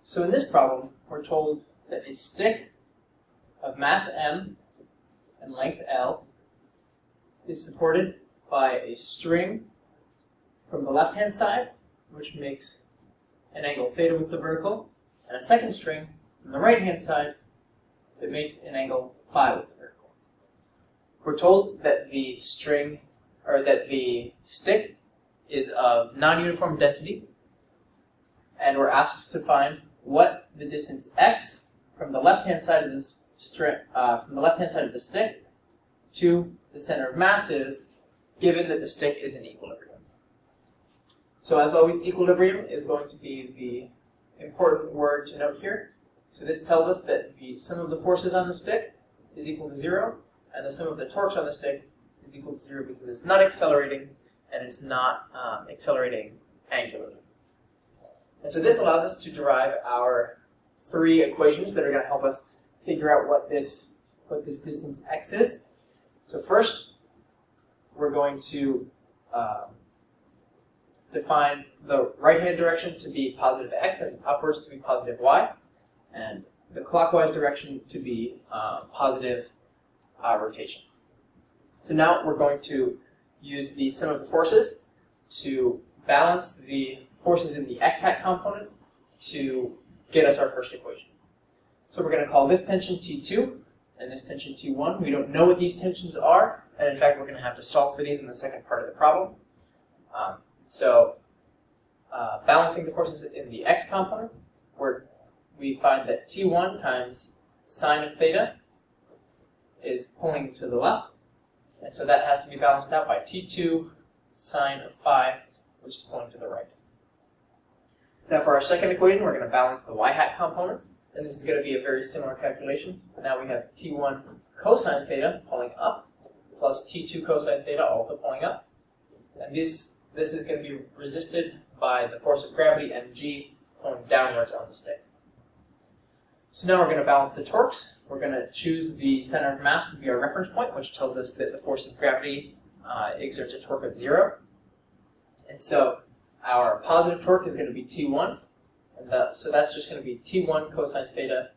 So in this problem, we're told that a stick of mass m and length L is supported by a string from the left-hand side, which makes an angle theta with the vertical, and a second string from the right-hand side that makes an angle phi with the vertical. We're told that the string, or that the stick is of non-uniform density, and we're asked to find what the distance x from the left-hand side of this stick to the center of mass is, given that the stick is in equilibrium. So as always, equilibrium is going to be the important word to note here. So this tells us that the sum of the forces on the stick is equal to 0, and the sum of the torques on the stick is equal to 0 because it's not accelerating, and it's not accelerating angularly. And so this allows us to derive our three equations that are going to help us figure out what this distance x is. So first, we're going to define the right-hand direction to be positive x and upwards to be positive y, and the clockwise direction to be positive rotation. So now we're going to use the sum of the forces to balance the forces in the x-hat components to get us our first equation. So we're going to call this tension T2 and this tension T1. We don't know what these tensions are, and in fact we're going to have to solve for these in the second part of the problem. Balancing the forces in the x components, we find that T1 times sine of theta is pulling to the left, and so that has to be balanced out by T2 sine of phi, which is pulling to the right. Now for our second equation, we're going to balance the y-hat components, and this is going to be a very similar calculation. Now we have T1 cosine theta pulling up, plus T2 cosine theta also pulling up, and this is going to be resisted by the force of gravity mg pulling downwards on the stick. So now we're going to balance the torques. We're going to choose the center of mass to be our reference point, which tells us that the force of gravity exerts a torque of 0. And so our positive torque is going to be T1, and so that's just going to be T1 cosine theta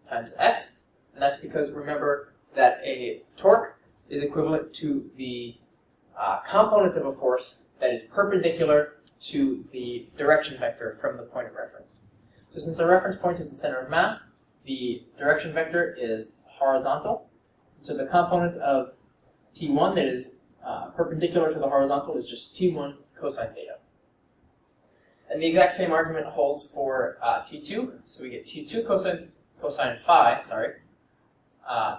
times x, and that's because, remember, that a torque is equivalent to the component of a force that is perpendicular to the direction vector from the point of reference. So since our reference point is the center of mass, the direction vector is horizontal. So the component of T1 that is perpendicular to the horizontal is just T1 cosine theta. And the exact same argument holds for T2. So we get T2 cosine phi,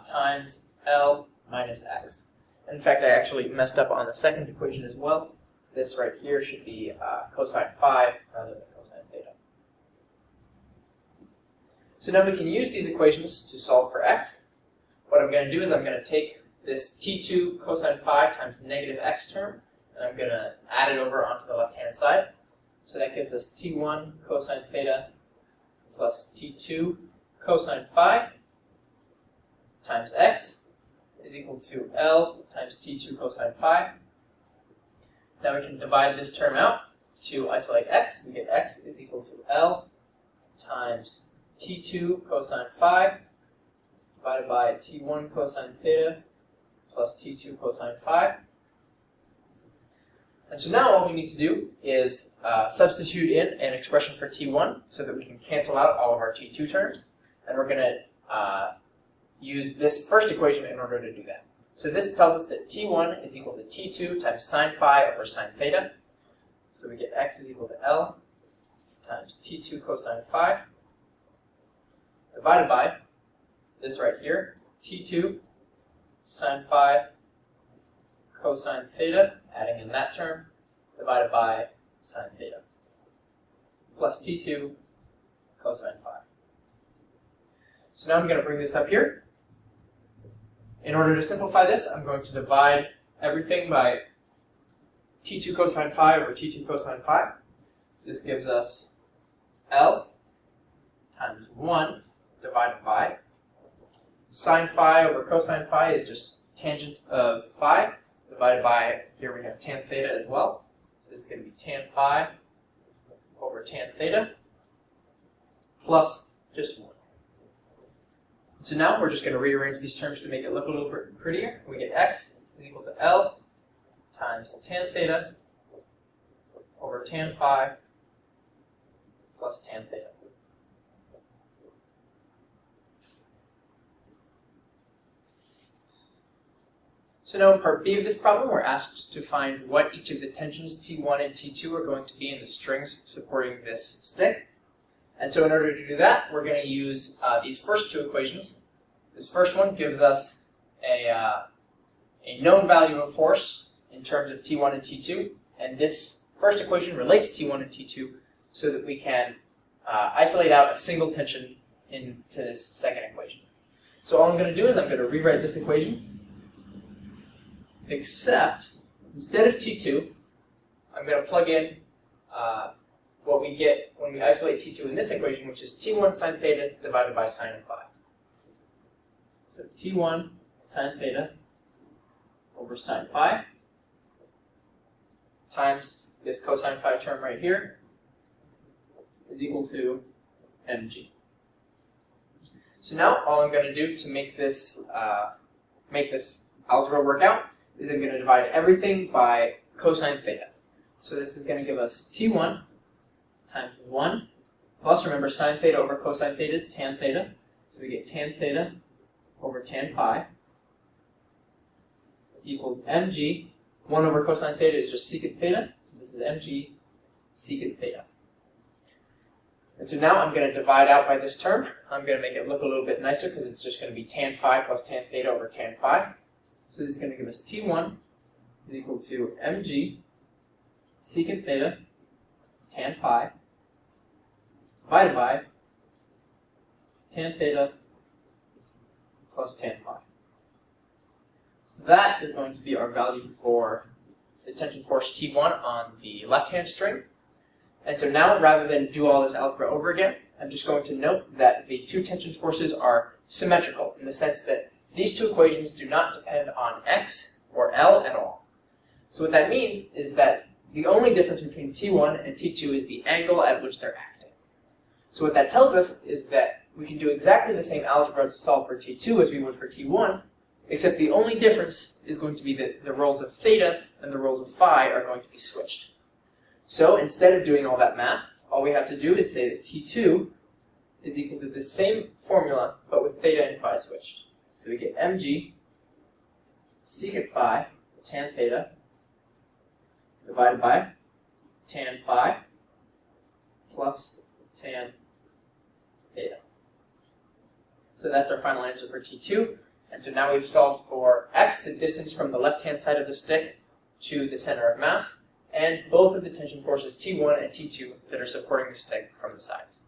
times L minus x. In fact, I actually messed up on the second equation as well. This right here should be cosine phi rather than cosine theta. So now we can use these equations to solve for x. What I'm going to do is I'm going to take this T2 cosine phi times negative x term, and I'm going to add it over onto the left-hand side. So that gives us T1 cosine theta plus T2 cosine phi times x is equal to L times T2 cosine phi. Now we can divide this term out to isolate x. We get x is equal to L times T2 cosine phi divided by T1 cosine theta plus T2 cosine phi. And so now all we need to do is substitute in an expression for T1 so that we can cancel out all of our T2 terms. And we're going to use this first equation in order to do that. So this tells us that T1 is equal to T2 times sine phi over sine theta. So we get x is equal to L times T2 cosine phi divided by this right here, T2 sine phi cosine theta, adding in that term, divided by sine theta, plus T2 cosine phi. So now I'm going to bring this up here. In order to simplify this, I'm going to divide everything by T2 cosine phi over T2 cosine phi. This gives us L times 1 divided by sine phi over cosine phi is just tangent of phi, divided by, here we have tan theta as well. So this is going to be tan phi over tan theta, plus just 1. So now we're just going to rearrange these terms to make it look a little bit prettier. We get x is equal to L times tan theta over tan phi plus tan theta. So now in part B of this problem, we're asked to find what each of the tensions T1 and T2 are going to be in the strings supporting this stick. And so in order to do that, we're going to use these first two equations. This first one gives us a known value of force in terms of T1 and T2. And this first equation relates T1 and T2 so that we can isolate out a single tension into this second equation. So all I'm going to do is I'm going to rewrite this equation, except instead of T2, I'm going to plug in what we get when we isolate T2 in this equation, which is T1 sine theta divided by sine of phi. So T1 sine theta over sine phi times this cosine phi term right here is equal to mg. So now all I'm going to do to make this algebra work out is I'm going to divide everything by cosine theta. So this is going to give us T1 times 1 plus, remember, sine theta over cosine theta is tan theta. So we get tan theta over tan phi equals mg. 1 over cosine theta is just secant theta. So this is mg secant theta. And so now I'm going to divide out by this term. I'm going to make it look a little bit nicer because it's just going to be tan phi plus tan theta over tan phi. So this is going to give us T1 is equal to mg secant theta tan phi divided by tan theta plus tan phi. So that is going to be our value for the tension force T1 on the left-hand string. And so now, rather than do all this algebra over again, I'm just going to note that the two tension forces are symmetrical in the sense that these two equations do not depend on x or L at all. So what that means is that the only difference between T1 and T2 is the angle at which they're acting. So what that tells us is that we can do exactly the same algebra to solve for T2 as we would for T1, except the only difference is going to be that the roles of theta and the roles of phi are going to be switched. So instead of doing all that math, all we have to do is say that T2 is equal to the same formula, but with theta and phi switched. So we get mg secant phi tan theta divided by tan phi plus tan theta. So that's our final answer for T2. And so now we've solved for x, the distance from the left-hand side of the stick to the center of mass, and both of the tension forces T1 and T2 that are supporting the stick from the sides.